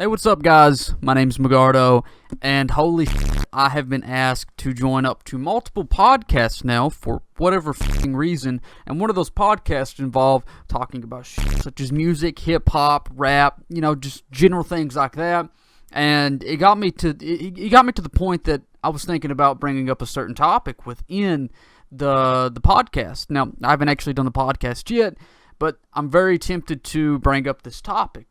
Hey, what's up, guys? My name's Magardo, and holy shit, I have been asked to join up to multiple podcasts now for whatever fucking reason, and one of those podcasts involve talking about shit such as music, hip-hop, rap, just general things like that, and it got me to the point that I was thinking about bringing up a certain topic within the podcast. Now, I haven't actually done the podcast yet, but I'm very tempted to bring up this topic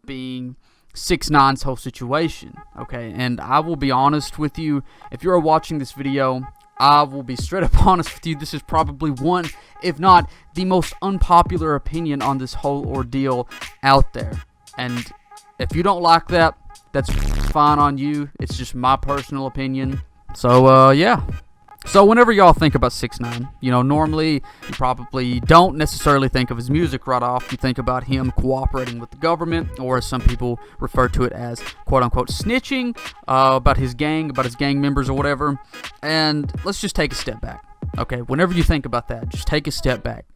being 6ix9ine's whole situation, okay? And I will be honest with you, if you are watching this video, I will be straight up honest with you, this is probably one, if not the most unpopular opinion on this whole ordeal out there. And if you don't like that, that's fine on you, it's just my personal opinion. So, yeah. So whenever y'all think about 6ix9ine, normally you probably don't necessarily think of his music right off. You think about him cooperating with the government, or as some people refer to it as quote-unquote snitching about his gang members or whatever. And let's just take a step back, okay? Whenever you think about that, just take a step back.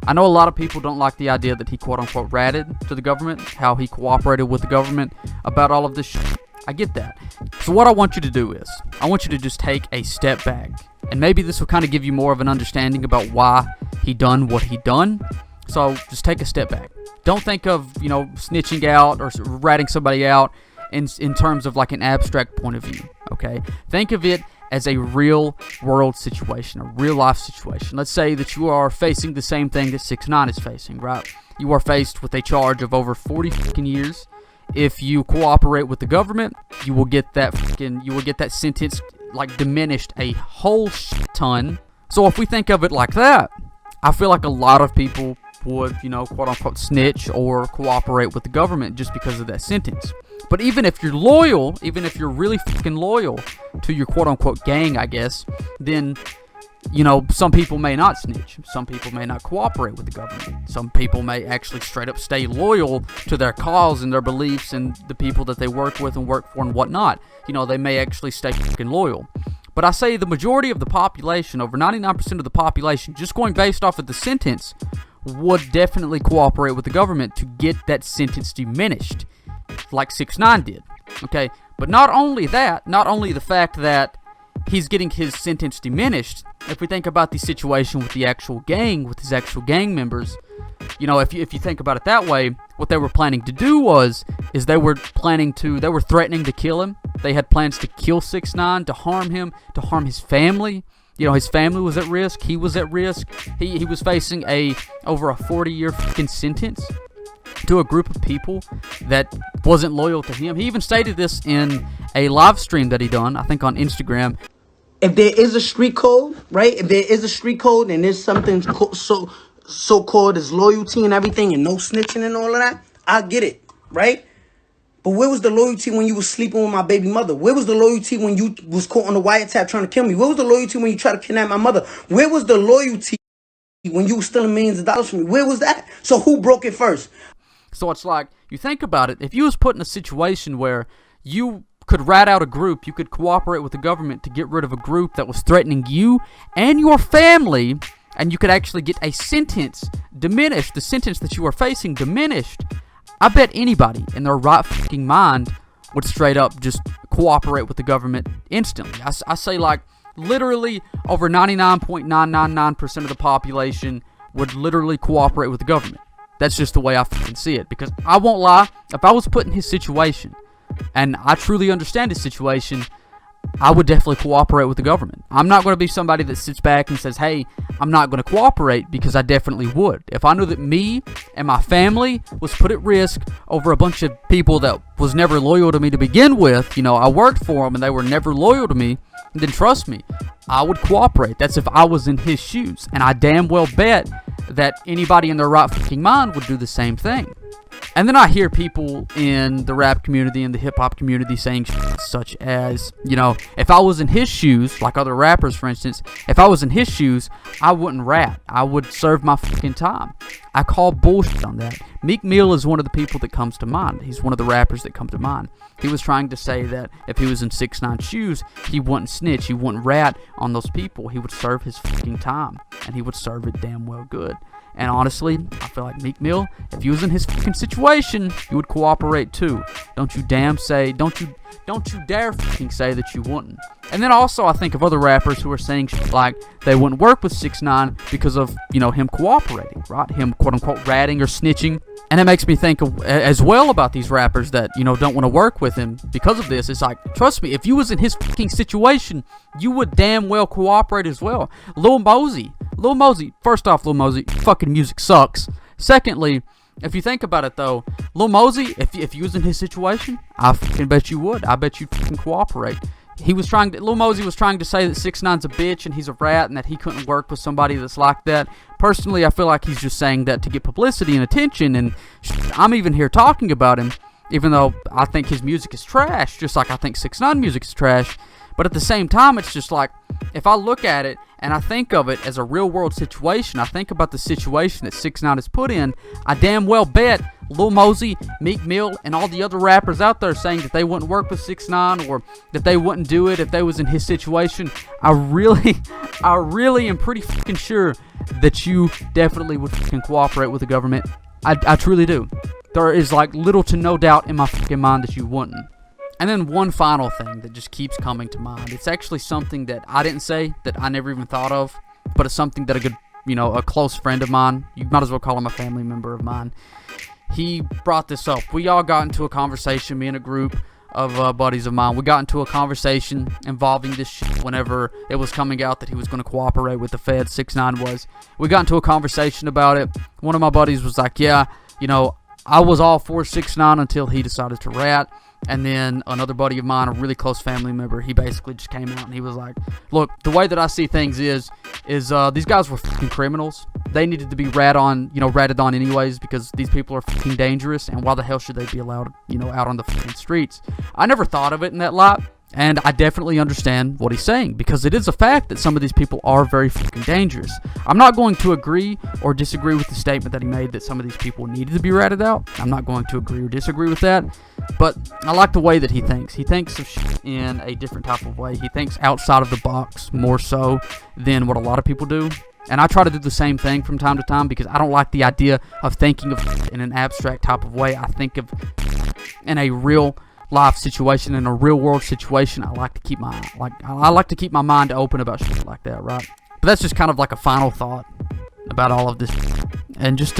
I know a lot of people don't like the idea that he quote-unquote ratted to the government, how he cooperated with the government about all of this shit. I get that. So what I want you to do is, I want you to just take a step back. And maybe this will kind of give you more of an understanding about why he done what he done. So just take a step back. Don't think of, snitching out or ratting somebody out in terms of like an abstract point of view, okay? Think of it as a real world situation, a real life situation. Let's say that you are facing the same thing that 6ix9ine is facing, right? You are faced with a charge of over 40 fucking years. If you cooperate with the government, you will get that sentence like diminished a whole shit ton. So if we think of it like that, I feel like a lot of people would, quote unquote snitch or cooperate with the government just because of that sentence. But even if you're loyal, even if you're really fucking loyal to your quote unquote gang, I guess, then some people may not snitch. Some people may not cooperate with the government. Some people may actually straight up stay loyal to their cause and their beliefs and the people that they work with and work for and whatnot. They may actually stay fucking loyal. But I say the majority of the population, over 99% of the population, just going based off of the sentence, would definitely cooperate with the government to get that sentence diminished, like 6ix9ine did. Okay, but not only that, not only the fact that he's getting his sentence diminished, if we think about the situation with the actual gang, with his actual gang members, if you think about it that way, what they were planning to do is they were threatening to kill him. They had plans to kill 6ix9ine, to harm him, to harm his family. His family was at risk. He was at risk. He was facing over a 40-year fucking sentence to a group of people that wasn't loyal to him. He even stated this in a live stream that he done, I think on Instagram. If there is a street code, right? If there is a street code and there's something so-called as loyalty and everything and no snitching and all of that, I get it, right? But where was the loyalty when you was sleeping with my baby mother? Where was the loyalty when you was caught on the wiretap trying to kill me? Where was the loyalty when you tried to kidnap my mother? Where was the loyalty when you was stealing millions of dollars from me? Where was that? So who broke it first? So it's like, you think about it, if you was put in a situation where you could rat out a group, you could cooperate with the government to get rid of a group that was threatening you and your family, and you could actually get a sentence diminished, the sentence that you are facing diminished, I bet anybody in their right fucking mind would straight up just cooperate with the government instantly. I say like literally over 99.999% of the population would literally cooperate with the government. That's just the way I fucking see it, because I won't lie, if I was put in his situation, and I truly understand his situation, I would definitely cooperate with the government. I'm not going to be somebody that sits back and says, hey, I'm not going to cooperate, because I definitely would. If I knew that me and my family was put at risk over a bunch of people that was never loyal to me to begin with, I worked for them and they were never loyal to me, then trust me, I would cooperate. That's if I was in his shoes. And I damn well bet that anybody in their right fucking mind would do the same thing. And then I hear people in the rap community and the hip-hop community saying shit such as, if I was in his shoes, like other rappers for instance, if I was in his shoes, I wouldn't rap. I would serve my fucking time. I call bullshit on that. Meek Mill is one of the people that comes to mind. He's one of the rappers that come to mind. He was trying to say that if he was in 6ix9ine's shoes, he wouldn't snitch, he wouldn't rat on those people. He would serve his fucking time, and he would serve it damn well good. And honestly, I feel like Meek Mill, if you was in his fucking situation, you would cooperate too. Don't you dare fucking say that you wouldn't. And then also I think of other rappers who are saying shit like they wouldn't work with 6ix9ine because of, him cooperating, right? Him quote unquote ratting or snitching. And it makes me think as well about these rappers that, don't want to work with him because of this. It's like, trust me, if you was in his fucking situation, you would damn well cooperate as well. Lil Mosey, first off, Lil Mosey, fucking music sucks. Secondly, if you think about it though, Lil Mosey, if you was in his situation, I fucking bet you would. I bet you'd fucking cooperate. Lil Mosey was trying to say that 6ix9ine's a bitch and he's a rat and that he couldn't work with somebody that's like that. Personally, I feel like he's just saying that to get publicity and attention, and I'm even here talking about him, even though I think his music is trash, just like I think 6ix9ine music is trash. But at the same time, it's just like, if I look at it and I think of it as a real world situation, I think about the situation that 6ix9ine is put in, I damn well bet Lil Mosey, Meek Mill, and all the other rappers out there saying that they wouldn't work with 6ix9ine or that they wouldn't do it if they was in his situation, I really am pretty fucking sure that you definitely would fucking cooperate with the government. I truly do. There is like little to no doubt in my fucking mind that you wouldn't. And then one final thing that just keeps coming to mind. It's actually something that I didn't say, that I never even thought of, but it's something that a close friend of mine, you might as well call him a family member of mine, he brought this up. We all got into a conversation, me and a group of buddies of mine. We got into a conversation involving this shit whenever it was coming out that he was going to cooperate with the Fed, 6ix9ine was. We got into a conversation about it. One of my buddies was like, yeah, I was all for 6ix9ine until he decided to rat. And then another buddy of mine, a really close family member, he basically just came out and he was like, look, the way that I see things is these guys were fucking criminals. They needed to be ratted on anyways because these people are fucking dangerous, and why the hell should they be allowed, out on the fucking streets? I never thought of it in that light, and I definitely understand what he's saying because it is a fact that some of these people are very fucking dangerous. I'm not going to agree or disagree with the statement that he made that some of these people needed to be ratted out. I'm not going to agree or disagree with that, but I like the way that he thinks. He thinks of shit in a different type of way. He thinks outside of the box more so than what a lot of people do. And I try to do the same thing from time to time because I don't like the idea of thinking of in an abstract type of way. I think of in a real life situation, in a real world situation. I like to keep my mind open about shit like that, right? But that's just kind of like a final thought about all of this. And just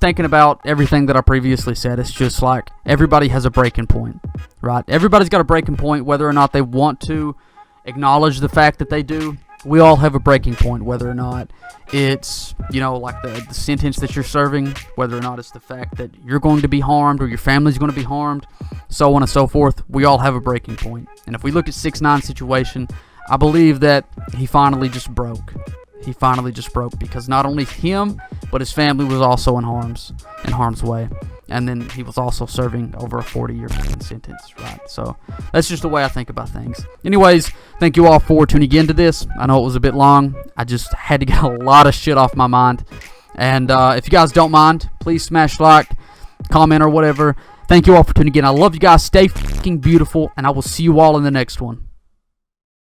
thinking about everything that I previously said, it's just like everybody has a breaking point, right? Everybody's got a breaking point, whether or not they want to acknowledge the fact that they do. We all have a breaking point, whether or not it's, like the sentence that you're serving, whether or not it's the fact that you're going to be harmed or your family's going to be harmed, so on and so forth. We all have a breaking point. And if we look at 6ix9ine's situation, I believe that he finally just broke. He finally just broke because not only him, but his family was also in harm's way. And then he was also serving over a 40-year sentence, right? So that's just the way I think about things. Anyways, thank you all for tuning into this. I know it was a bit long. I just had to get a lot of shit off my mind. And if you guys don't mind, please smash like, comment, or whatever. Thank you all for tuning in. I love you guys. Stay fucking beautiful, and I will see you all in the next one.